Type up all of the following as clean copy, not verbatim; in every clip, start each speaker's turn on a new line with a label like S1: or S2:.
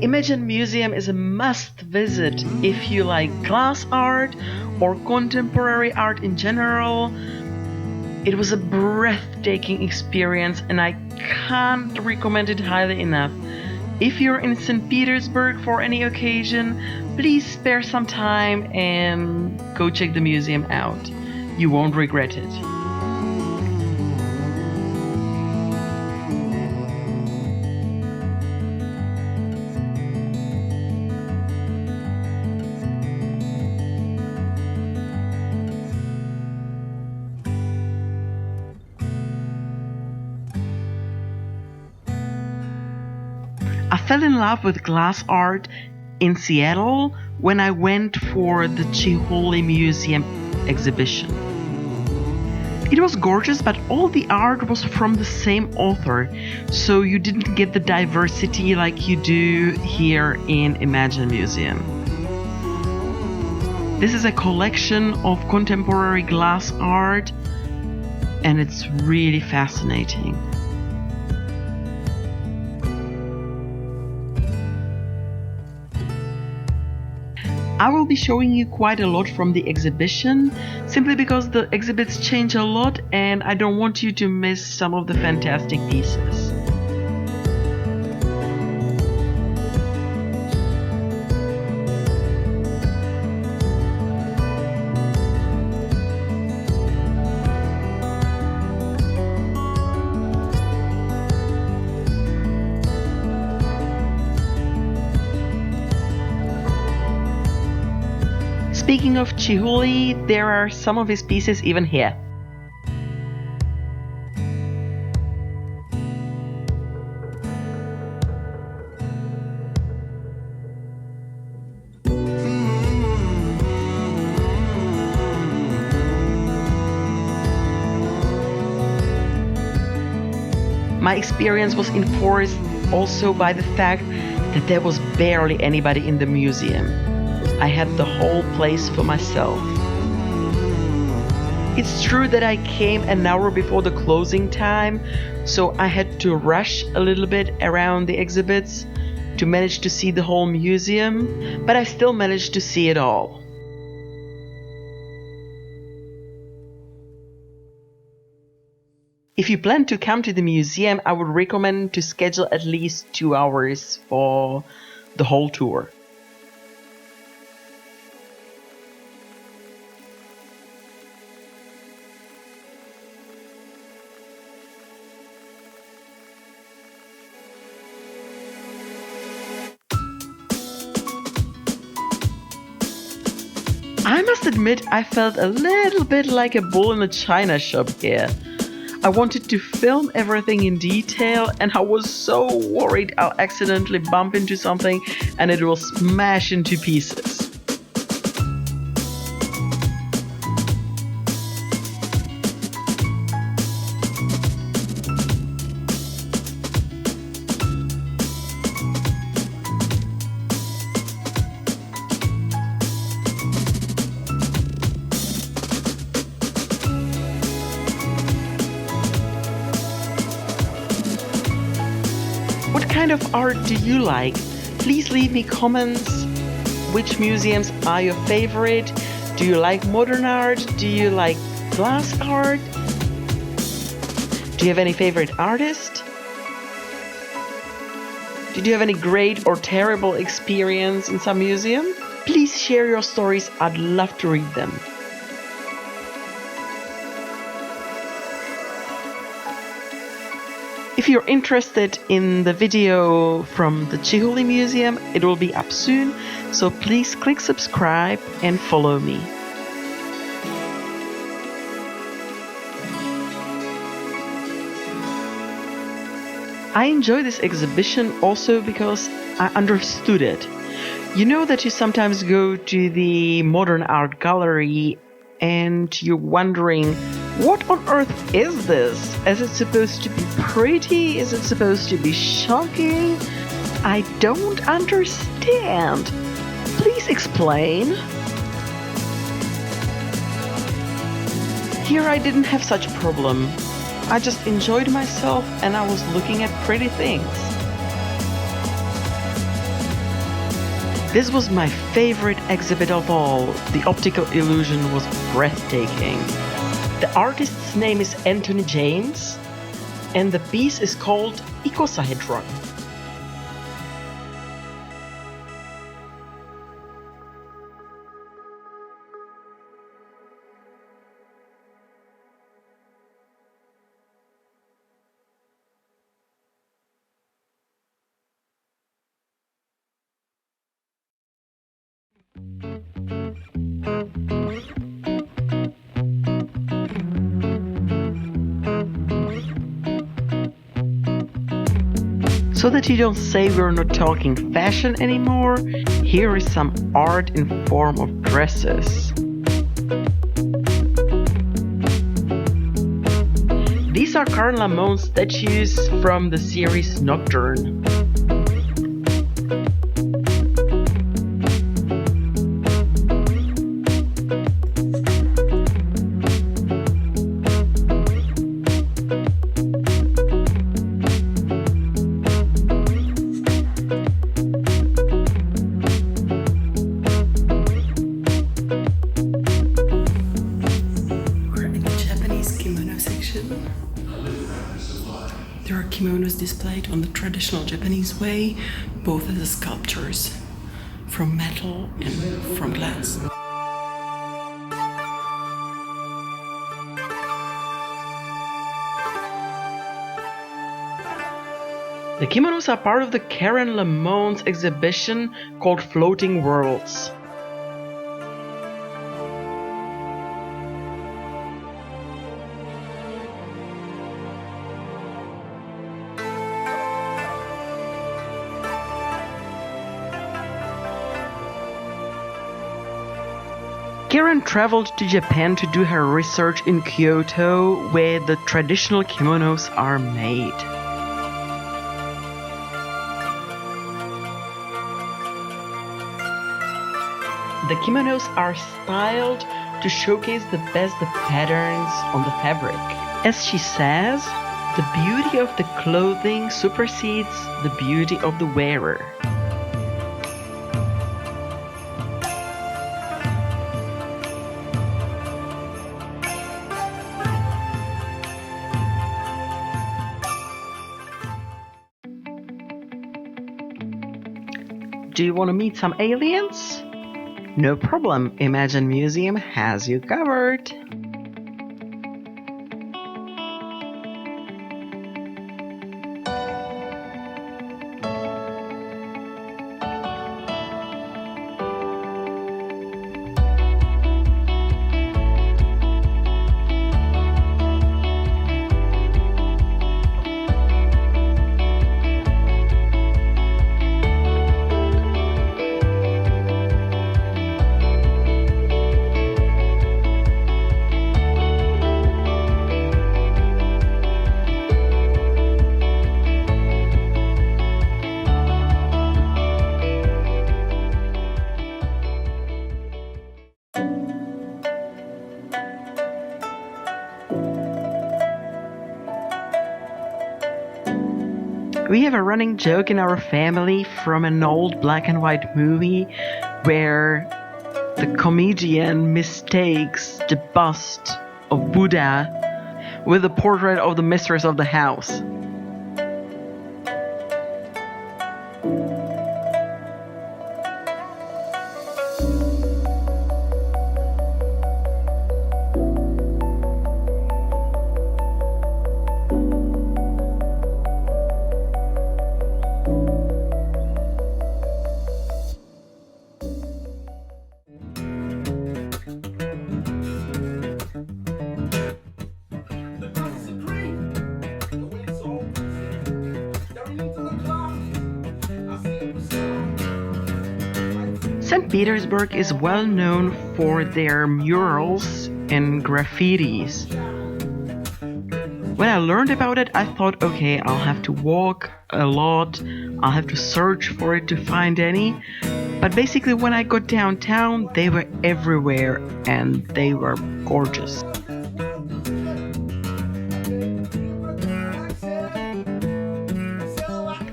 S1: The Imagine Museum is a must visit if you like glass art or contemporary art in general. It was a breathtaking experience and I can't recommend it highly enough. If you're in St. Petersburg for any occasion, please spare some time and go check the museum out. You won't regret it. I fell in love with glass art in Seattle when I went for the Chihuly Museum exhibition. It was gorgeous, but all the art was from the same author, so you didn't get the diversity like you do here in Imagine Museum. This is a collection of contemporary glass art, and it's really fascinating. I will be showing you quite a lot from the exhibition, simply because the exhibits change a lot and I don't want you to miss some of the fantastic pieces. Speaking of Chihuly, there are some of his pieces even here. My experience was enforced also by the fact that there was barely anybody in the museum. I had the whole place for myself. It's true that I came an hour before the closing time, so I had to rush a little bit around the exhibits to manage to see the whole museum, but I still managed to see it all. If you plan to come to the museum, I would recommend to schedule at least 2 hours for the whole tour. I must admit, I felt a little bit like a bull in a china shop here. I wanted to film everything in detail and I was so worried I'll accidentally bump into something and it will smash into pieces. What kind of art do you like? Please leave me comments. Which museums are your favorite? Do you like modern art? Do you like glass art? Do you have any favorite artist? Did you have any great or terrible experience in some museum? Please share your stories. I'd love to read them. If you're interested in the video from the Chihuly Museum, it will be up soon, so please click subscribe and follow me. I enjoy this exhibition also because I understood it. You know that you sometimes go to the modern art gallery and you're wondering, what on earth is this? Is it supposed to be pretty? Is it supposed to be shocking? I don't understand. Please explain. Here I didn't have such a problem. I just enjoyed myself and I was looking at pretty things. This was my favorite exhibit of all. The optical illusion was breathtaking. The artist's name is Anthony James, and the piece is called Icosahedron. So that you don't say we're not talking fashion anymore, here is some art in form of dresses. These are Karl Lamont statues from the series Nocturne.
S2: There are kimonos displayed on the traditional Japanese way, both as sculptures, from metal and from glass.
S1: The kimonos are part of the Karen Lamont's exhibition called Floating Worlds. Karen traveled to Japan to do her research in Kyoto, where the traditional kimonos are made. The kimonos are styled to showcase the best the patterns on the fabric. As she says, the beauty of the clothing supersedes the beauty of the wearer. Do you want to meet some aliens? No problem, Imagine Museum has you covered. We have a running joke in our family from an old black and white movie where the comedian mistakes the bust of Buddha with the portrait of the mistress of the house. St. Petersburg is well known for their murals and graffitis. When I learned about it, I thought, okay, I'll have to walk a lot, I'll have to search for it to find any. But basically when I got downtown, they were everywhere and they were gorgeous.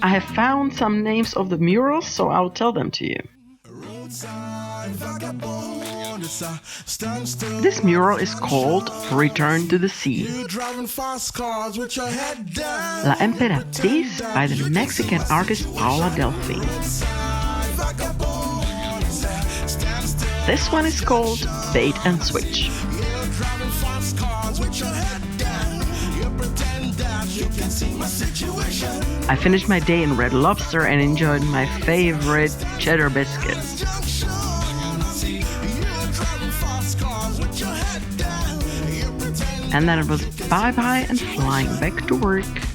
S1: I have found some names of the murals, so I'll tell them to you. This mural is called Return to the Sea. La Emperatriz by the Mexican artist Paula Delphine. This one is called Bait and Switch. I finished my day in Red Lobster and enjoyed my favorite cheddar biscuits. And then it was bye-bye and flying back to work.